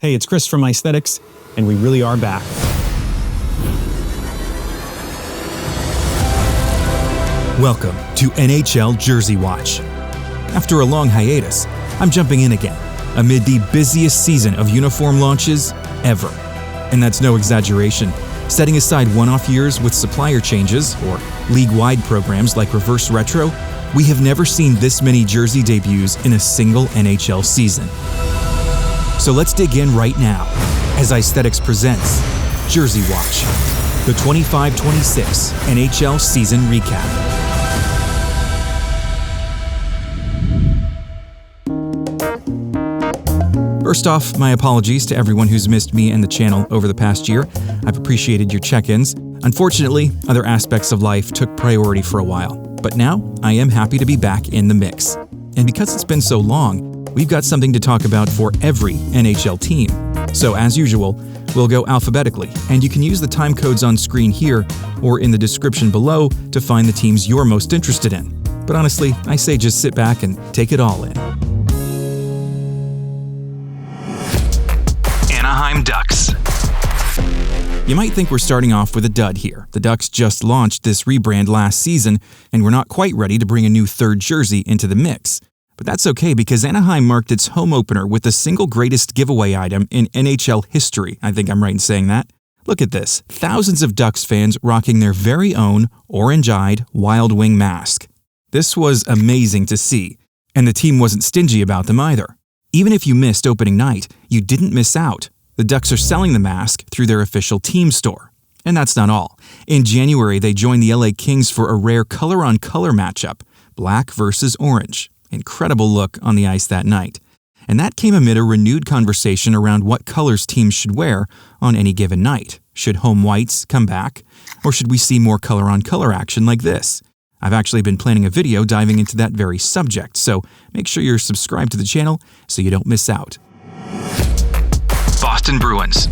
Hey, it's Chris from Icethetics, and we really are back. Welcome to NHL Jersey Watch. After a long hiatus, I'm jumping in again, amid the busiest season of uniform launches ever. And that's no exaggeration. Setting aside one-off years with supplier changes, or league-wide programs like Reverse Retro, we have never seen this many jersey debuts in a single NHL season. So let's dig in right now, as Icethetics presents Jersey Watch, the 25-26 NHL season recap. First off, my apologies to everyone who's missed me and the channel over the past year. I've appreciated your check-ins. Unfortunately, other aspects of life took priority for a while, but now I am happy to be back in the mix. And because it's been so long, we've got something to talk about for every NHL team. So as usual, we'll go alphabetically, and you can use the time codes on screen here or in the description below to find the teams you're most interested in. But honestly, I say just sit back and take it all in. Anaheim Ducks. You might think we're starting off with a dud here. The Ducks just launched this rebrand last season, and we're not quite ready to bring a new third jersey into the mix. But that's okay because Anaheim marked its home opener with the single greatest giveaway item in NHL history. I think I'm right in saying that. Look at this. Thousands of Ducks fans rocking their very own orange-eyed Wild Wing mask. This was amazing to see, and the team wasn't stingy about them either. Even if you missed opening night, you didn't miss out. The Ducks are selling the mask through their official team store. And that's not all. In January, they joined the LA Kings for a rare color-on-color matchup, black versus orange. Incredible look on the ice that night. And that came amid a renewed conversation around what colors teams should wear on any given night. Should home whites come back? Or should we see more color-on-color action like this? I've actually been planning a video diving into that very subject, so make sure you're subscribed to the channel so you don't miss out. Boston Bruins.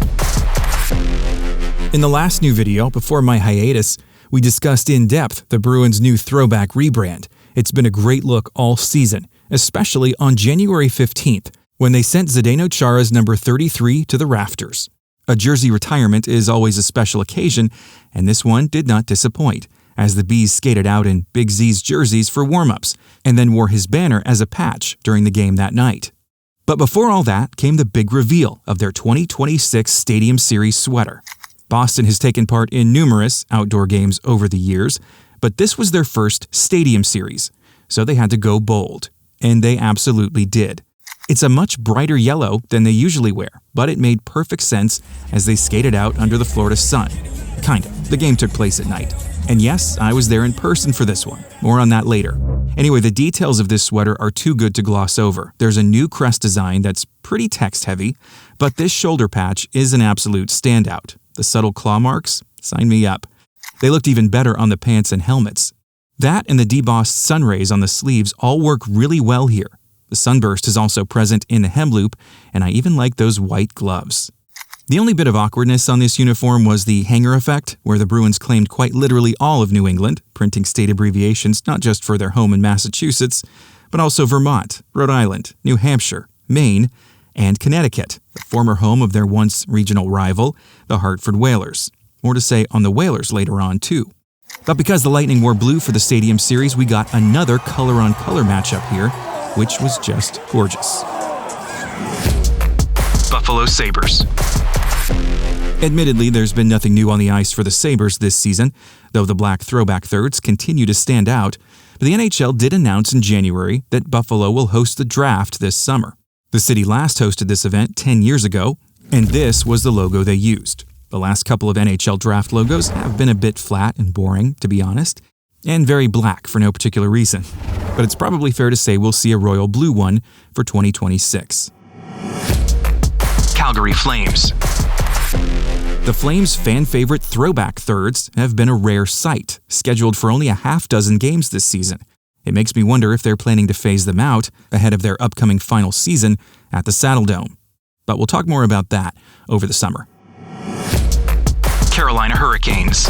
In the last new video, before my hiatus, we discussed in depth the Bruins' new throwback rebrand. It's been a great look all season, especially on January 15th, when they sent Zdeno Chara's number 33 to the rafters. A jersey retirement is always a special occasion, and this one did not disappoint, as the Bees skated out in Big Z's jerseys for warm-ups, and then wore his banner as a patch during the game that night. But before all that came the big reveal of their 2026 Stadium Series sweater. Boston has taken part in numerous outdoor games over the years, but this was their first Stadium Series, so they had to go bold. And they absolutely did. It's a much brighter yellow than they usually wear, but it made perfect sense as they skated out under the Florida sun. Kind of. The game took place at night. And yes, I was there in person for this one. More on that later. Anyway, the details of this sweater are too good to gloss over. There's a new crest design that's pretty text-heavy, but this shoulder patch is an absolute standout. The subtle claw marks? Sign me up. They looked even better on the pants and helmets. That and the debossed sun rays on the sleeves all work really well here. The sunburst is also present in the hem loop, and I even like those white gloves. The only bit of awkwardness on this uniform was the hanger effect, where the Bruins claimed quite literally all of New England, printing state abbreviations not just for their home in Massachusetts, but also Vermont, Rhode Island, New Hampshire, Maine, and Connecticut, the former home of their once regional rival, the Hartford Whalers. More to say on the Whalers later on, too. But because the Lightning wore blue for the Stadium Series, we got another color-on-color matchup here, which was just gorgeous. Buffalo Sabres. Admittedly, there's been nothing new on the ice for the Sabres this season, though the black throwback thirds continue to stand out. But the NHL did announce in January that Buffalo will host the draft this summer. The city last hosted this event 10 years ago, and this was the logo they used. The last couple of NHL draft logos have been a bit flat and boring, to be honest, and very black for no particular reason. But it's probably fair to say we'll see a royal blue one for 2026. Calgary Flames. The Flames' fan-favorite throwback thirds have been a rare sight, scheduled for only a half-dozen games this season. It makes me wonder if they're planning to phase them out ahead of their upcoming final season at the Saddledome. But we'll talk more about that over the summer. Carolina Hurricanes.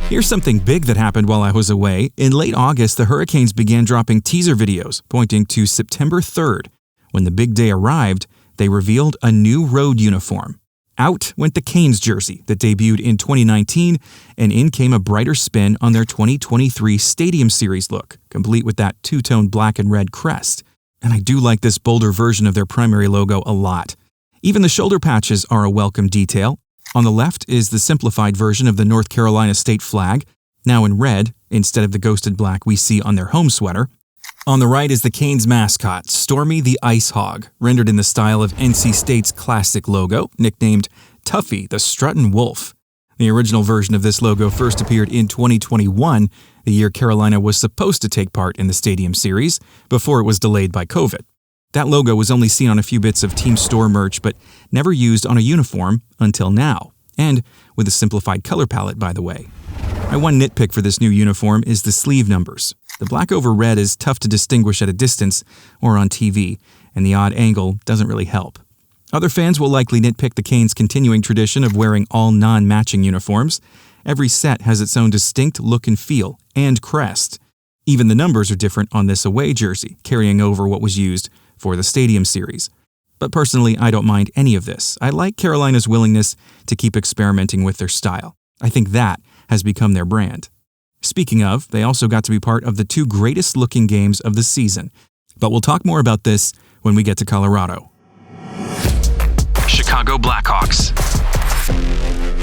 Here's something big that happened while I was away. In late August, the Hurricanes began dropping teaser videos pointing to September 3rd. When the big day arrived, they revealed a new road uniform. Out went the Canes jersey that debuted in 2019, and in came a brighter spin on their 2023 Stadium Series look, complete with that two-tone black and red crest. And I do like this bolder version of their primary logo a lot. Even the shoulder patches are a welcome detail. On the left is the simplified version of the North Carolina state flag, now in red instead of the ghosted black we see on their home sweater. On the right is the Canes mascot, Stormy the Ice Hog, rendered in the style of NC State's classic logo, nicknamed Tuffy the Struttin' Wolf. The original version of this logo first appeared in 2021, the year Carolina was supposed to take part in the Stadium Series, before it was delayed by COVID. That logo was only seen on a few bits of team store merch, but never used on a uniform until now, and with a simplified color palette, by the way. My one nitpick for this new uniform is the sleeve numbers. The black over red is tough to distinguish at a distance or on TV, and the odd angle doesn't really help. Other fans will likely nitpick the Canes' continuing tradition of wearing all non-matching uniforms. Every set has its own distinct look and feel, and crest. Even the numbers are different on this away jersey, carrying over what was used for the Stadium Series. But personally, I don't mind any of this. I like Carolina's willingness to keep experimenting with their style. I think that has become their brand. Speaking of, they also got to be part of the two greatest looking games of the season. But we'll talk more about this when we get to Colorado. Chicago Blackhawks.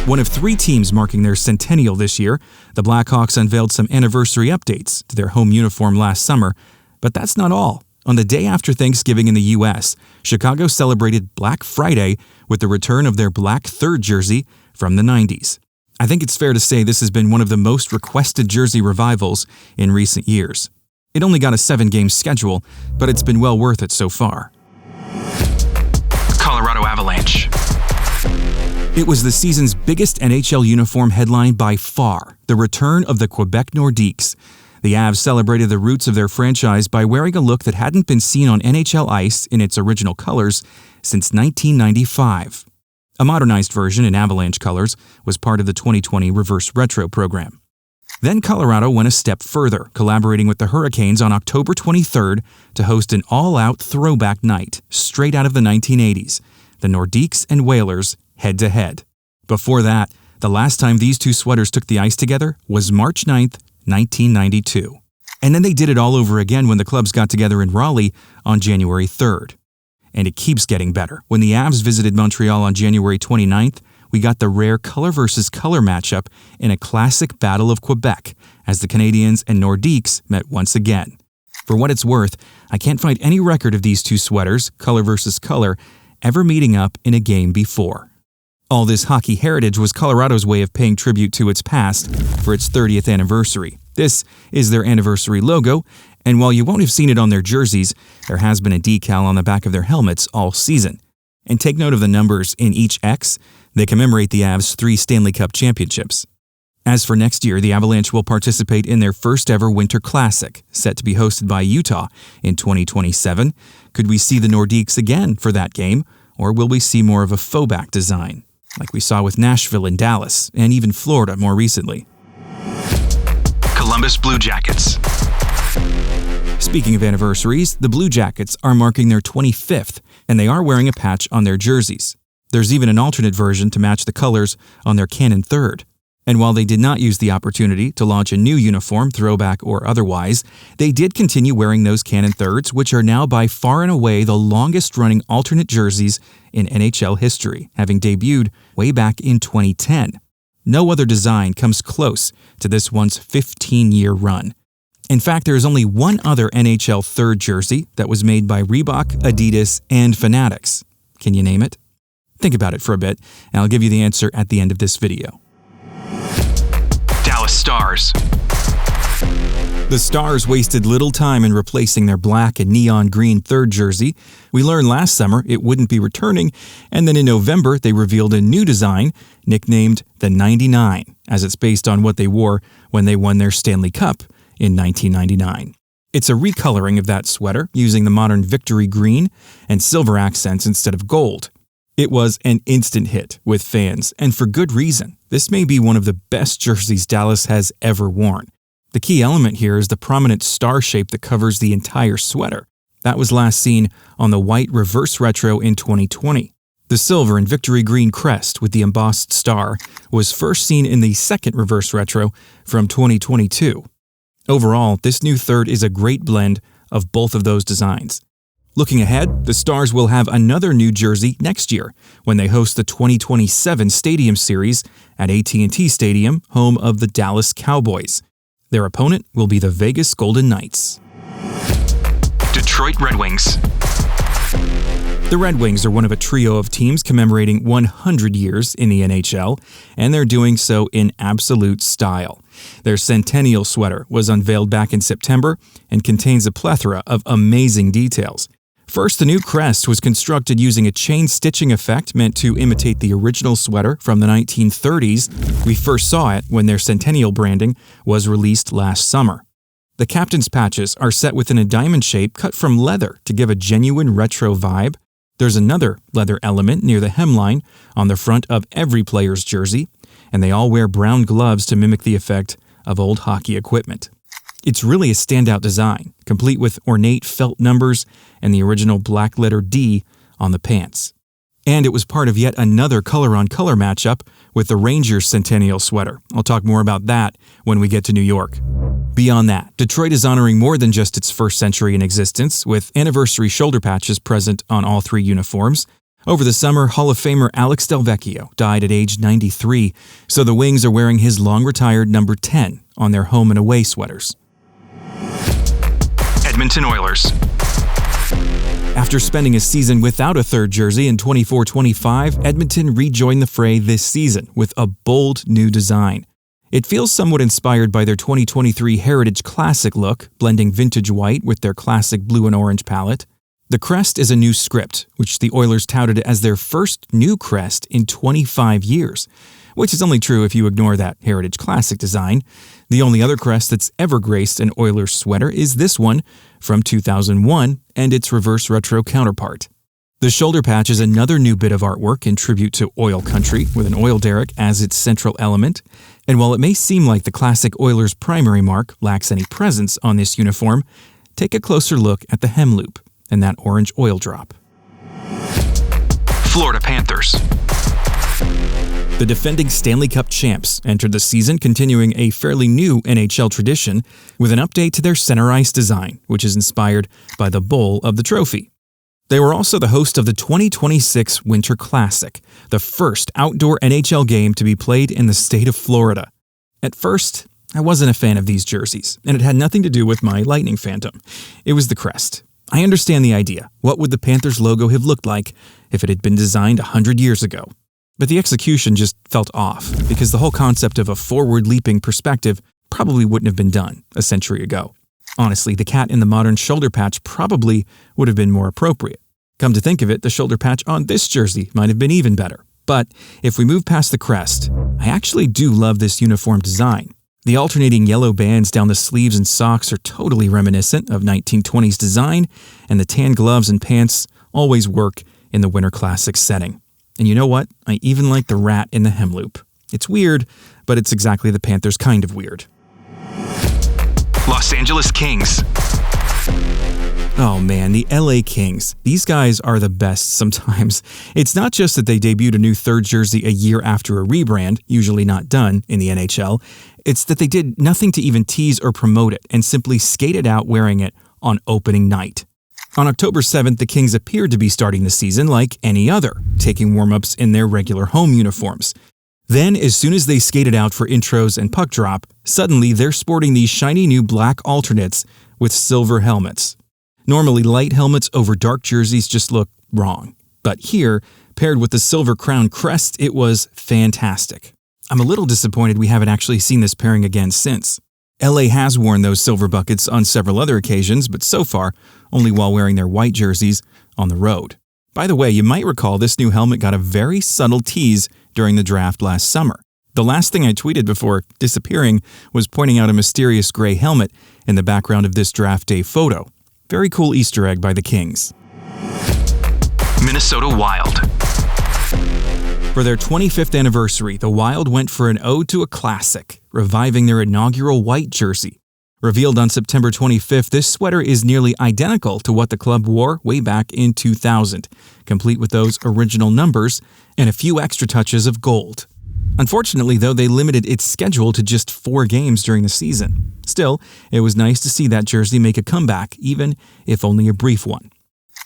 One of three teams marking their centennial this year, the Blackhawks unveiled some anniversary updates to their home uniform last summer. But that's not all. On the day after Thanksgiving in the U.S., Chicago celebrated Black Friday with the return of their black third jersey from the 90s. I think it's fair to say this has been one of the most requested jersey revivals in recent years. It only got a 7-game schedule, but it's been well worth it so far. Colorado Avalanche. It was the season's biggest NHL uniform headline by far, the return of the Quebec Nordiques. The Avs celebrated the roots of their franchise by wearing a look that hadn't been seen on NHL ice in its original colors since 1995. A modernized version in Avalanche colors was part of the 2020 Reverse Retro program. Then Colorado went a step further, collaborating with the Hurricanes on October 23rd to host an all-out throwback night, straight out of the 1980s, the Nordiques and Whalers head-to-head. Before that, the last time these two sweaters took the ice together was March 9th, 1992. And then they did it all over again when the clubs got together in Raleigh on January 3rd. And it keeps getting better. When the Avs visited Montreal on January 29th, we got the rare color versus color matchup in a classic Battle of Quebec as the Canadiens and Nordiques met once again. For what it's worth, I can't find any record of these two sweaters, color versus color, ever meeting up in a game before. All this hockey heritage was Colorado's way of paying tribute to its past for its 30th anniversary. This is their anniversary logo, and while you won't have seen it on their jerseys, there has been a decal on the back of their helmets all season. And take note of the numbers in each X. They commemorate the Avs' 3 Stanley Cup championships. As for next year, the Avalanche will participate in their first ever Winter Classic, set to be hosted by Utah in 2027. Could we see the Nordiques again for that game, or will we see more of a faux-back design, like we saw with Nashville and Dallas, and even Florida more recently? Columbus Blue Jackets. Speaking of anniversaries, the Blue Jackets are marking their 25th, and they are wearing a patch on their jerseys. There's even an alternate version to match the colors on their Cannon third. And while they did not use the opportunity to launch a new uniform, throwback or otherwise, they did continue wearing those Cannon thirds, which are now by far and away the longest-running alternate jerseys in NHL history, having debuted way back in 2010. No other design comes close to this one's 15-year run. In fact, there is only one other NHL third jersey that was made by Reebok, Adidas, and Fanatics. Can you name it? Think about it for a bit, and I'll give you the answer at the end of this video. Dallas Stars. The Stars wasted little time in replacing their black and neon green third jersey. We learned last summer it wouldn't be returning, and then in November they revealed a new design nicknamed the 99, as it's based on what they wore when they won their Stanley Cup in 1999. It's a recoloring of that sweater using the modern victory green and silver accents instead of gold. It was an instant hit with fans, and for good reason. This may be one of the best jerseys Dallas has ever worn. The key element here is the prominent star shape that covers the entire sweater. That was last seen on the white reverse retro in 2020. The silver and victory green crest with the embossed star was first seen in the second reverse retro from 2022. Overall, this new third is a great blend of both of those designs. Looking ahead, the Stars will have another new jersey next year when they host the 2027 Stadium Series at AT&T Stadium, home of the Dallas Cowboys. Their opponent will be the Vegas Golden Knights. Detroit Red Wings. The Red Wings are one of a trio of teams commemorating 100 years in the NHL, and they're doing so in absolute style. Their centennial sweater was unveiled back in September and contains a plethora of amazing details. First, the new crest was constructed using a chain stitching effect meant to imitate the original sweater from the 1930s. We first saw it when their centennial branding was released last summer. The captain's patches are set within a diamond shape cut from leather to give a genuine retro vibe. There's another leather element near the hemline on the front of every player's jersey, and they all wear brown gloves to mimic the effect of old hockey equipment. It's really a standout design, complete with ornate felt numbers and the original black letter D on the pants. And it was part of yet another color-on-color matchup with the Rangers Centennial sweater. I'll talk more about that when we get to New York. Beyond that, Detroit is honoring more than just its first century in existence, with anniversary shoulder patches present on all three uniforms. Over the summer, Hall of Famer Alex Delvecchio died at age 93, so the Wings are wearing his long-retired number 10 on their home and away sweaters. Edmonton Oilers. After spending a season without a third jersey in 24-25, Edmonton rejoined the fray this season with a bold new design. It feels somewhat inspired by their 2023 Heritage Classic look, blending vintage white with their classic blue and orange palette. The crest is a new script, which the Oilers touted as their first new crest in 25 years, which is only true if you ignore that Heritage Classic design. The only other crest that's ever graced an Oilers sweater is this one from 2001 and its reverse retro counterpart. The shoulder patch is another new bit of artwork in tribute to oil country, with an oil derrick as its central element. And while it may seem like the classic Oilers primary mark lacks any presence on this uniform, take a closer look at the hem loop and that orange oil drop. Florida Panthers. The defending Stanley Cup champs entered the season continuing a fairly new NHL tradition with an update to their center ice design, which is inspired by the bowl of the trophy. They were also the host of the 2026 Winter Classic, the first outdoor NHL game to be played in the state of Florida. At first, I wasn't a fan of these jerseys, and it had nothing to do with my Lightning fandom. It was the crest. I understand the idea. What would the Panthers logo have looked like if it had been designed 100 years ago? But the execution just felt off, because the whole concept of a forward-leaping perspective probably wouldn't have been done a century ago. Honestly, the cat in the modern shoulder patch probably would have been more appropriate. Come to think of it, the shoulder patch on this jersey might have been even better. But if we move past the crest, I actually do love this uniform design. The alternating yellow bands down the sleeves and socks are totally reminiscent of 1920s design, and the tan gloves and pants always work in the Winter Classic setting. And you know what? I even like the rat in the hem loop. It's weird, but it's exactly the Panthers' kind of weird. Los Angeles Kings. Oh man, the LA Kings. These guys are the best sometimes. It's not just that they debuted a new third jersey a year after a rebrand, usually not done in the NHL. It's that they did nothing to even tease or promote it and simply skated out wearing it on opening night. On October 7th, the Kings appeared to be starting the season like any other, taking warm-ups in their regular home uniforms. Then, as soon as they skated out for intros and puck drop, suddenly they're sporting these shiny new black alternates with silver helmets. Normally, light helmets over dark jerseys just look wrong. But here, paired with the silver crown crest, it was fantastic. I'm a little disappointed we haven't actually seen this pairing again since. LA has worn those silver buckets on several other occasions, but so far, only while wearing their white jerseys on the road. By the way, you might recall this new helmet got a very subtle tease during the draft last summer. The last thing I tweeted before disappearing was pointing out a mysterious gray helmet in the background of this draft day photo. Very cool Easter egg by the Kings. Minnesota Wild. For their 25th anniversary, the Wild went for an ode to a classic, reviving their inaugural white jersey. Revealed on September 25th, this sweater is nearly identical to what the club wore way back in 2000, complete with those original numbers and a few extra touches of gold. Unfortunately, though, they limited its schedule to just 4 games during the season. Still, it was nice to see that jersey make a comeback, even if only a brief one.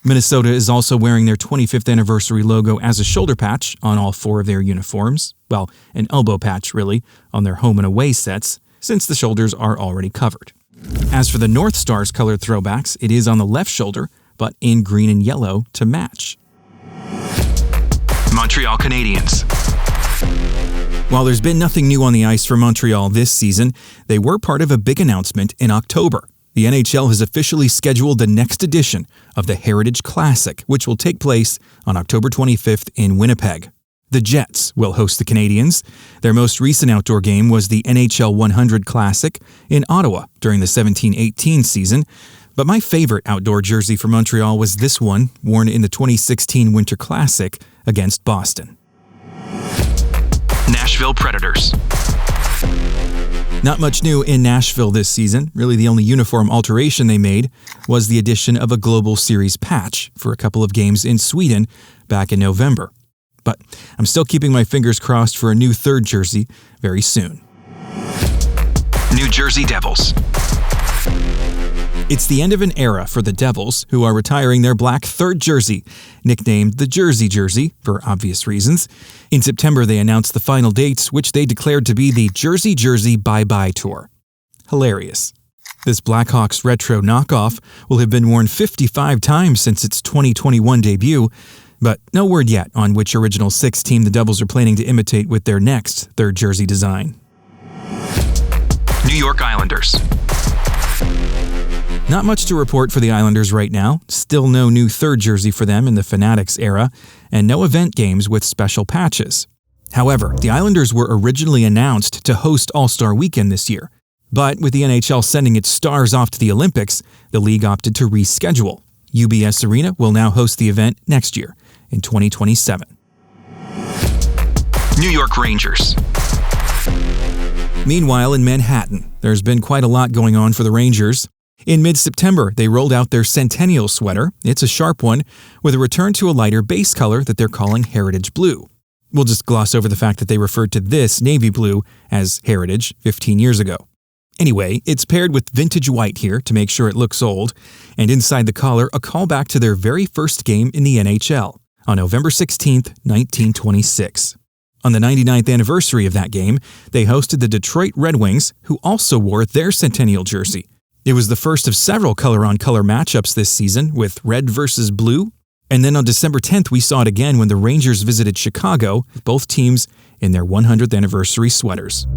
Minnesota is also wearing their 25th anniversary logo as a shoulder patch on all 4 of their uniforms. Well, an elbow patch, really, on their home and away sets, since the shoulders are already covered. As for the North Stars colored throwbacks, it is on the left shoulder, but in green and yellow to match. Montreal Canadiens. While there's been nothing new on the ice for Montreal this season, they were part of a big announcement in October. The NHL has officially scheduled the next edition of the Heritage Classic, which will take place on October 25th in Winnipeg. The Jets will host the Canadiens. Their most recent outdoor game was the NHL 100 Classic in Ottawa during the 17-18 season. But my favorite outdoor jersey for Montreal was this one, worn in the 2016 Winter Classic against Boston. Nashville Predators. Not much new in Nashville this season. Really, the only uniform alteration they made was the addition of a Global Series patch for a couple of games in Sweden back in November. But I'm still keeping my fingers crossed for a new third jersey very soon. New Jersey Devils. It's the end of an era for the Devils, who are retiring their black third jersey, nicknamed the Jersey Jersey, for obvious reasons. In September, they announced the final dates, which they declared to be the Jersey Jersey Bye-Bye Tour. Hilarious. This Blackhawks retro knockoff will have been worn 55 times since its 2021 debut, but no word yet on which original 6 team the Devils are planning to imitate with their next third jersey design. New York Islanders. Not much to report for the Islanders right now. Still no new third jersey for them in the Fanatics era, and no event games with special patches. However, the Islanders were originally announced to host All-Star Weekend this year, but with the NHL sending its stars off to the Olympics, the league opted to reschedule. UBS Arena will now host the event next year, in 2027. New York Rangers. Meanwhile, in Manhattan, there's been quite a lot going on for the Rangers. In mid-September, they rolled out their Centennial sweater. It's a sharp one, with a return to a lighter base color that they're calling Heritage Blue. We'll just gloss over the fact that they referred to this navy blue as Heritage 15 years ago. Anyway, it's paired with vintage white here to make sure it looks old, and inside the collar, a callback to their very first game in the NHL on November 16, 1926. On the 99th anniversary of that game, they hosted the Detroit Red Wings, who also wore their Centennial jersey. It was the first of several color-on-color matchups this season, with red versus blue. And then on December 10th, we saw it again when the Rangers visited Chicago, with both teams in their 100th anniversary sweaters.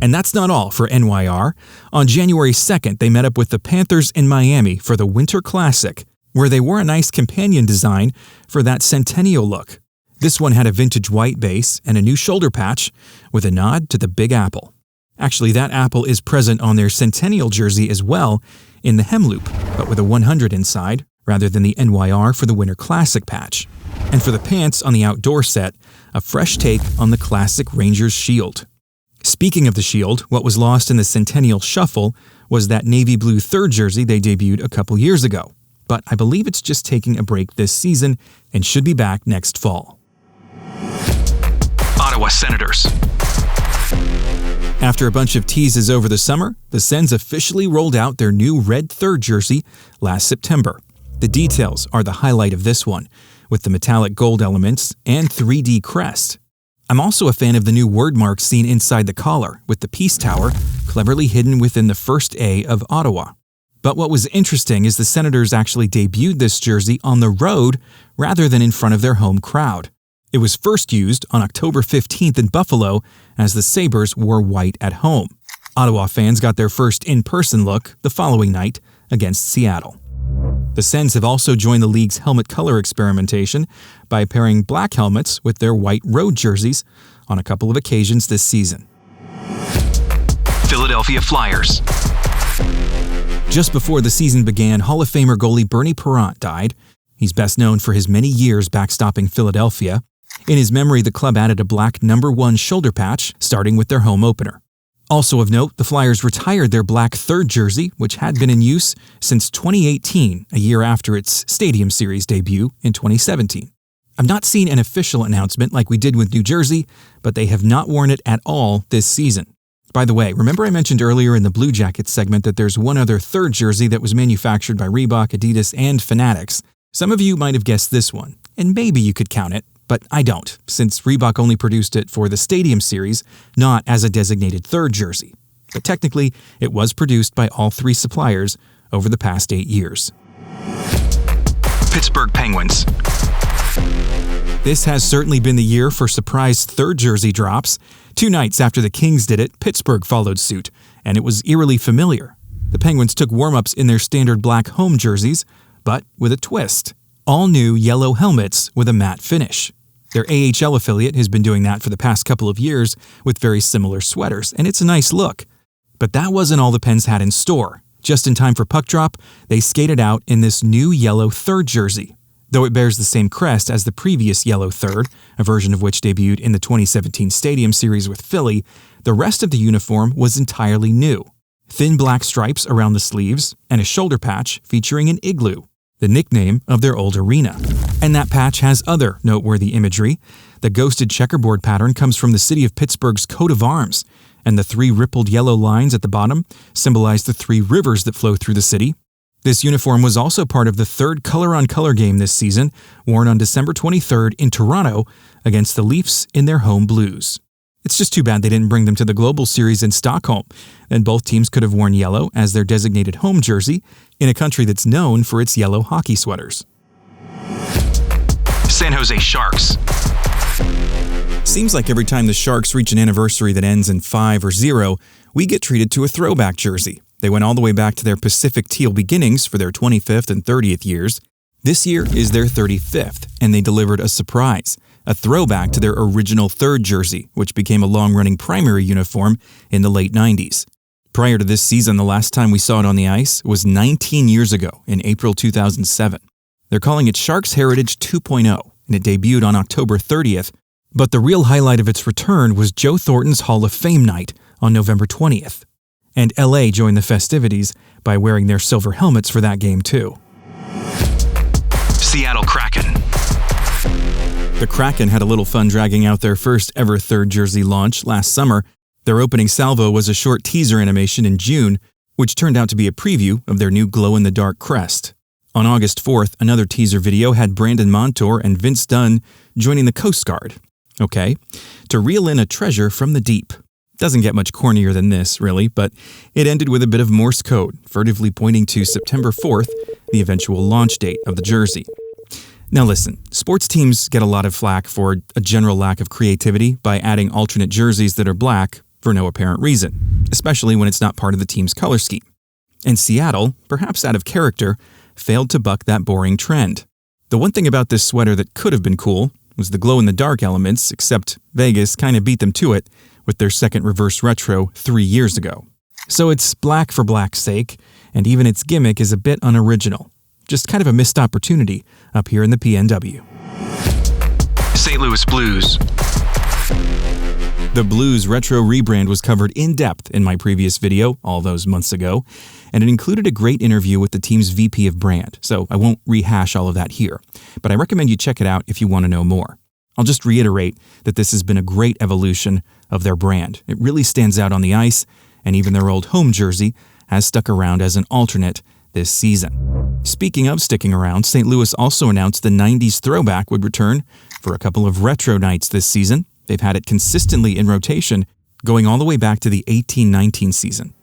And that's not all for NYR. On January 2nd, they met up with the Panthers in Miami for the Winter Classic, where they wore a nice companion design for that Centennial look. This one had a vintage white base and a new shoulder patch with a nod to the Big Apple. Actually, that apple is present on their Centennial jersey as well in the hem loop, but with a 100 inside, rather than the NYR for the Winter Classic patch. And for the pants on the outdoor set, a fresh take on the classic Rangers shield. Speaking of the shield, what was lost in the Centennial Shuffle was that navy blue third jersey they debuted a couple years ago. But I believe it's just taking a break this season and should be back next fall. Ottawa Senators. After a bunch of teases over the summer, the Sens officially rolled out their new red third jersey last September. The details are the highlight of this one, with the metallic gold elements and 3D crest. I'm also a fan of the new word mark seen inside the collar, with the Peace Tower cleverly hidden within the first A of Ottawa. But what was interesting is the Senators actually debuted this jersey on the road rather than in front of their home crowd. It was first used on October 15th in Buffalo as the Sabres wore white at home. Ottawa fans got their first in-person look the following night against Seattle. The Sens have also joined the league's helmet color experimentation by pairing black helmets with their white road jerseys on a couple of occasions this season. Philadelphia Flyers. Just before the season began, Hall of Famer goalie Bernie Parent died. He's best known for his many years backstopping Philadelphia. In his memory, the club added a black number 1 shoulder patch, starting with their home opener. Also of note, the Flyers retired their black third jersey, which had been in use since 2018, a year after its Stadium Series debut in 2017. I've not seen an official announcement like we did with New Jersey, but they have not worn it at all this season. By the way, remember I mentioned earlier in the Blue Jackets segment that there's one other third jersey that was manufactured by Reebok, Adidas, and Fanatics. Some of you might have guessed this one, and maybe you could count it, but I don't, since Reebok only produced it for the Stadium Series, not as a designated third jersey. But technically, it was produced by all three suppliers over the past 8 years. Pittsburgh Penguins. This has certainly been the year for surprise third jersey drops. 2 nights after the Kings did it, Pittsburgh followed suit, and it was eerily familiar. The Penguins took warm-ups in their standard black home jerseys, but with a twist. All new yellow helmets with a matte finish. Their AHL affiliate has been doing that for the past couple of years with very similar sweaters, and it's a nice look. But that wasn't all the Pens had in store. Just in time for puck drop, they skated out in this new yellow third jersey. Though it bears the same crest as the previous yellow third, a version of which debuted in the 2017 Stadium Series with Philly, the rest of the uniform was entirely new. Thin black stripes around the sleeves and a shoulder patch featuring an igloo, the nickname of their old arena. And that patch has other noteworthy imagery. The ghosted checkerboard pattern comes from the city of Pittsburgh's coat of arms, and the 3 rippled yellow lines at the bottom symbolize the 3 rivers that flow through the city. This uniform was also part of the 3rd color-on-color game this season, worn on December 23rd in Toronto against the Leafs in their home blues. It's just too bad they didn't bring them to the Global Series in Stockholm, then both teams could have worn yellow as their designated home jersey in a country that's known for its yellow hockey sweaters. San Jose Sharks. Seems like every time the Sharks reach an anniversary that ends in 5 or 0, we get treated to a throwback jersey. They went all the way back to their Pacific Teal beginnings for their 25th and 30th years. This year is their 35th, and they delivered a surprise, a throwback to their original third jersey, which became a long-running primary uniform in the late 90s. Prior to this season, the last time we saw it on the ice was 19 years ago in April 2007. They're calling it Sharks Heritage 2.0, and it debuted on October 30th, but the real highlight of its return was Joe Thornton's Hall of Fame night on November 20th. And LA joined the festivities by wearing their silver helmets for that game too. Seattle Kraken. The Kraken had a little fun dragging out their first ever third jersey launch last summer. Their opening salvo was a short teaser animation in June, which turned out to be a preview of their new glow-in-the-dark crest. On August 4th, another teaser video had Brandon Montour and Vince Dunn joining the Coast Guard. Okay, to reel in a treasure from the deep. Doesn't get much cornier than this, really, but it ended with a bit of Morse code, furtively pointing to September 4th, the eventual launch date of the jersey. Now listen, sports teams get a lot of flack for a general lack of creativity by adding alternate jerseys that are black for no apparent reason, especially when it's not part of the team's color scheme. And Seattle, perhaps out of character, failed to buck that boring trend. The one thing about this sweater that could have been cool was the glow-in-the-dark elements, except Vegas kind of beat them to it with their second reverse retro 3 years ago. So it's black for black's sake, and even its gimmick is a bit unoriginal. Just kind of a missed opportunity up here in the PNW. St. Louis Blues. The Blues retro rebrand was covered in depth in my previous video all those months ago, and it included a great interview with the team's VP of brand, so I won't rehash all of that here, but I recommend you check it out if you want to know more. I'll just reiterate that this has been a great evolution of their brand. It really stands out on the ice, and even their old home jersey has stuck around as an alternate this season. Speaking of sticking around, St. Louis also announced the 90s throwback would return for a couple of retro nights this season. They've had it consistently in rotation, going all the way back to the 18-19 season.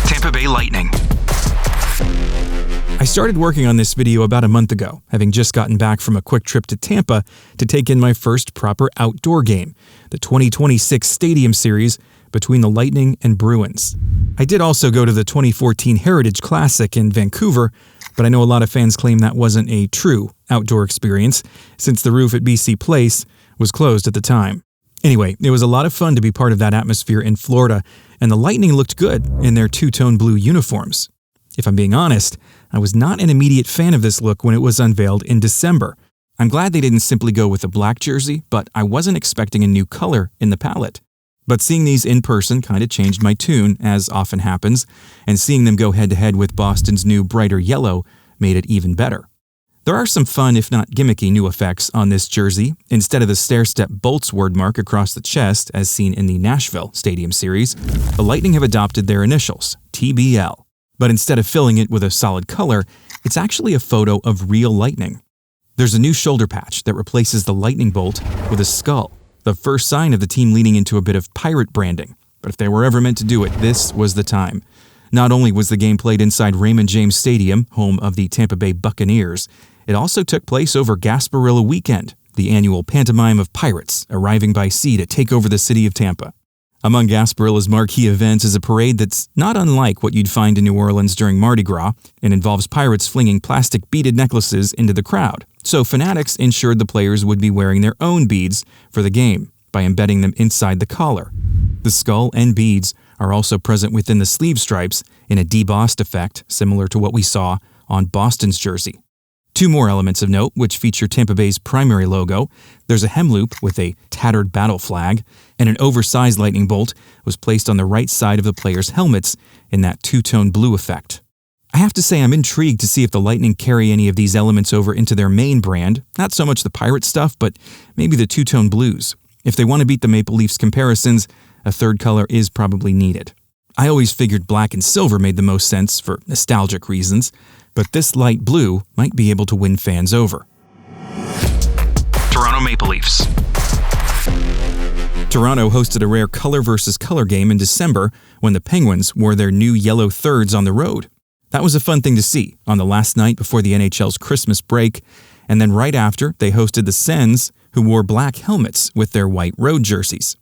Tampa Bay Lightning. I started working on this video about a month ago, having just gotten back from a quick trip to Tampa to take in my first proper outdoor game, the 2026 Stadium Series between the Lightning and Bruins. I did also go to the 2014 Heritage Classic in Vancouver, but I know a lot of fans claim that wasn't a true outdoor experience, since the roof at BC Place was closed at the time. Anyway, it was a lot of fun to be part of that atmosphere in Florida, and the Lightning looked good in their two-tone blue uniforms. If I'm being honest, I was not an immediate fan of this look when it was unveiled in December. I'm glad they didn't simply go with a black jersey, but I wasn't expecting a new color in the palette. But seeing these in person kind of changed my tune, as often happens, and seeing them go head-to-head with Boston's new brighter yellow made it even better. There are some fun, if not gimmicky, new effects on this jersey. Instead of the stair-step bolts wordmark across the chest, as seen in the Nashville Stadium Series, the Lightning have adopted their initials, TBL. But instead of filling it with a solid color, it's actually a photo of real lightning. There's a new shoulder patch that replaces the lightning bolt with a skull, the first sign of the team leaning into a bit of pirate branding. But if they were ever meant to do it, this was the time. Not only was the game played inside Raymond James Stadium, home of the Tampa Bay Buccaneers, it also took place over Gasparilla Weekend, the annual pantomime of pirates arriving by sea to take over the city of Tampa. Among Gasparilla's marquee events is a parade that's not unlike what you'd find in New Orleans during Mardi Gras and involves pirates flinging plastic beaded necklaces into the crowd. So Fanatics ensured the players would be wearing their own beads for the game by embedding them inside the collar. The skull and beads are also present within the sleeve stripes in a debossed effect similar to what we saw on Boston's jersey. Two more elements of note, which feature Tampa Bay's primary logo. There's a hem loop with a tattered battle flag, and an oversized lightning bolt was placed on the right side of the players' helmets in that two-tone blue effect. I have to say I'm intrigued to see if the Lightning carry any of these elements over into their main brand, not so much the pirate stuff, but maybe the two-tone blues. If they want to beat the Maple Leafs comparisons, a third color is probably needed. I always figured black and silver made the most sense for nostalgic reasons, but this light blue might be able to win fans over. Toronto Maple Leafs. Toronto hosted a rare color versus color game in December when the Penguins wore their new yellow thirds on the road. That was a fun thing to see on the last night before the NHL's Christmas break, and then right after, they hosted the Sens, who wore black helmets with their white road jerseys.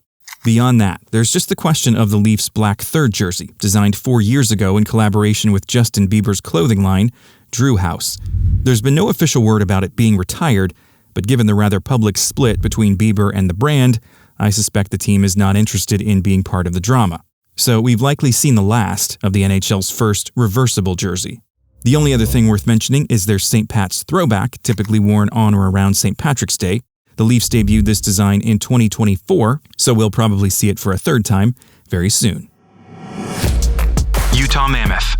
Beyond that, there's just the question of the Leafs' black third jersey, designed 4 years ago in collaboration with Justin Bieber's clothing line, Drew House. There's been no official word about it being retired, but given the rather public split between Bieber and the brand, I suspect the team is not interested in being part of the drama. So we've likely seen the last of the NHL's first reversible jersey. The only other thing worth mentioning is their St. Pat's throwback, typically worn on or around St. Patrick's Day. The Leafs debuted this design in 2024, so we'll probably see it for a third time very soon. Utah Mammoth.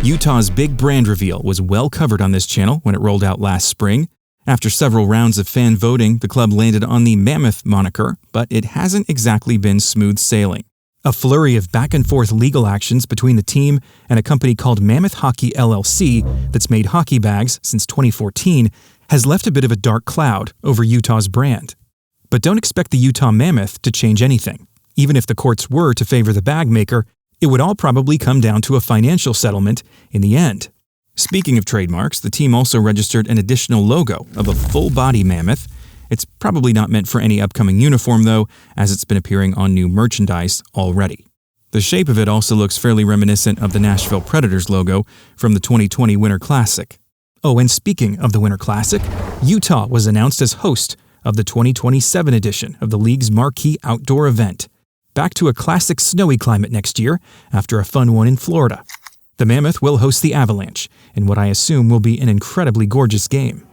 Utah's big brand reveal was well covered on this channel when it rolled out last spring. After several rounds of fan voting, the club landed on the Mammoth moniker, but it hasn't exactly been smooth sailing. A flurry of back-and-forth legal actions between the team and a company called Mammoth Hockey LLC that's made hockey bags since 2014 has left a bit of a dark cloud over Utah's brand. But don't expect the Utah Mammoth to change anything. Even if the courts were to favor the bag maker, it would all probably come down to a financial settlement in the end. Speaking of trademarks, the team also registered an additional logo of a full-body mammoth. It's probably not meant for any upcoming uniform, though, as it's been appearing on new merchandise already. The shape of it also looks fairly reminiscent of the Nashville Predators logo from the 2020 Winter Classic. Oh, and speaking of the Winter Classic, Utah was announced as host of the 2027 edition of the league's marquee outdoor event. Back to a classic snowy climate next year after a fun one in Florida. The Mammoth will host the Avalanche in what I assume will be an incredibly gorgeous game.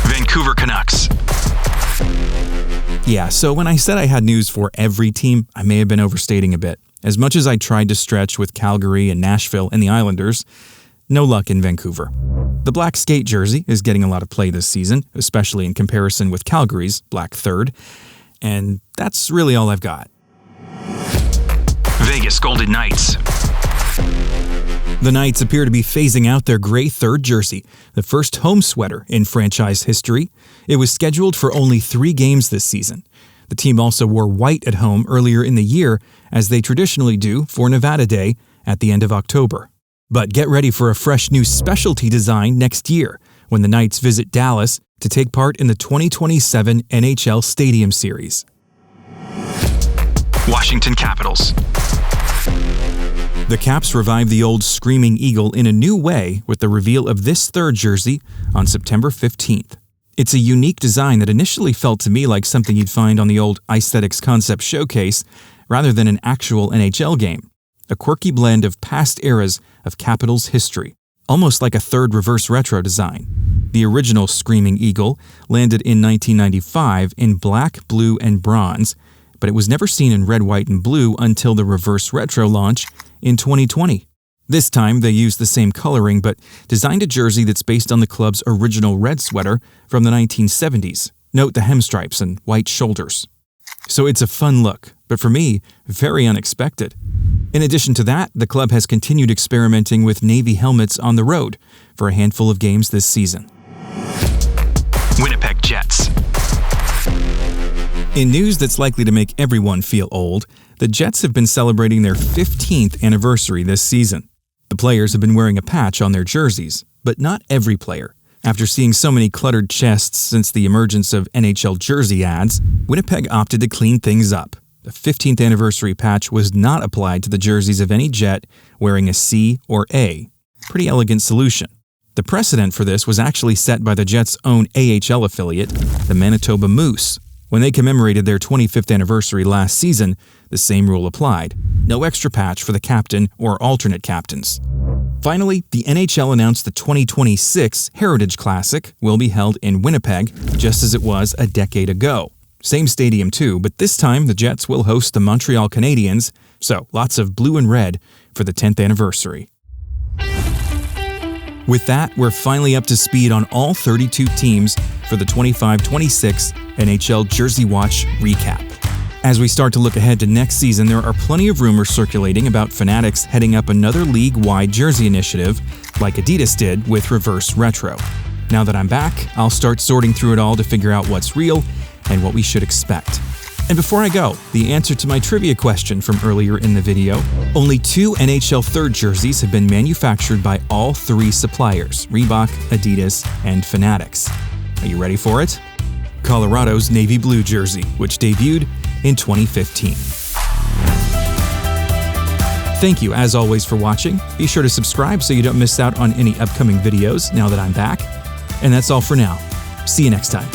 Vancouver Canucks. Yeah, so when I said I had news for every team, I may have been overstating a bit. As much as I tried to stretch with Calgary and Nashville and the Islanders, no luck in Vancouver. The black skate jersey is getting a lot of play this season, especially in comparison with Calgary's black third, and that's really all I've got. Vegas Golden Knights. The Knights appear to be phasing out their gray third jersey, the first home sweater in franchise history. It was scheduled for only 3 games this season. The team also wore white at home earlier in the year, as they traditionally do for Nevada Day at the end of October. But get ready for a fresh new specialty design next year when the Knights visit Dallas to take part in the 2027 NHL Stadium Series. Washington Capitals. The Caps revived the old Screaming Eagle in a new way with the reveal of this third jersey on September 15th. It's a unique design that initially felt to me like something you'd find on the old Icethetics concept showcase rather than an actual NHL game. A quirky blend of past eras of Capitals history, almost like a third reverse retro design. The original Screaming Eagle landed in 1995 in black, blue, and bronze, but it was never seen in red, white, and blue until the reverse retro launch in 2020. This time, they used the same coloring but designed a jersey that's based on the club's original red sweater from the 1970s. Note the hem stripes and white shoulders. So it's a fun look, but for me, very unexpected. In addition to that, the club has continued experimenting with navy helmets on the road for a handful of games this season. Winnipeg Jets. In news that's likely to make everyone feel old, the Jets have been celebrating their 15th anniversary this season. The players have been wearing a patch on their jerseys, but not every player. After seeing so many cluttered chests since the emergence of NHL jersey ads, Winnipeg opted to clean things up. The 15th anniversary patch was not applied to the jerseys of any Jet wearing a C or A. Pretty elegant solution. The precedent for this was actually set by the Jets' own AHL affiliate, the Manitoba Moose. When they commemorated their 25th anniversary last season, the same rule applied. No extra patch for the captain or alternate captains. Finally, the NHL announced the 2026 Heritage Classic will be held in Winnipeg, just as it was a decade ago. Same stadium too, but this time the Jets will host the Montreal Canadiens, so lots of blue and red for the 10th anniversary. With that, we're finally up to speed on all 32 teams for the 25-26 NHL Jersey Watch recap. As we start to look ahead to next season, there are plenty of rumors circulating about Fanatics heading up another league-wide jersey initiative, like Adidas did with Reverse Retro. Now that I'm back, I'll start sorting through it all to figure out what's real and what we should expect. And before I go, the answer to my trivia question from earlier in the video: only 2 NHL third jerseys have been manufactured by all 3 suppliers, Reebok, Adidas, and Fanatics. Are you ready for it? Colorado's navy blue jersey, which debuted in 2015. Thank you, as always, for watching. Be sure to subscribe so you don't miss out on any upcoming videos now that I'm back. And that's all for now. See you next time.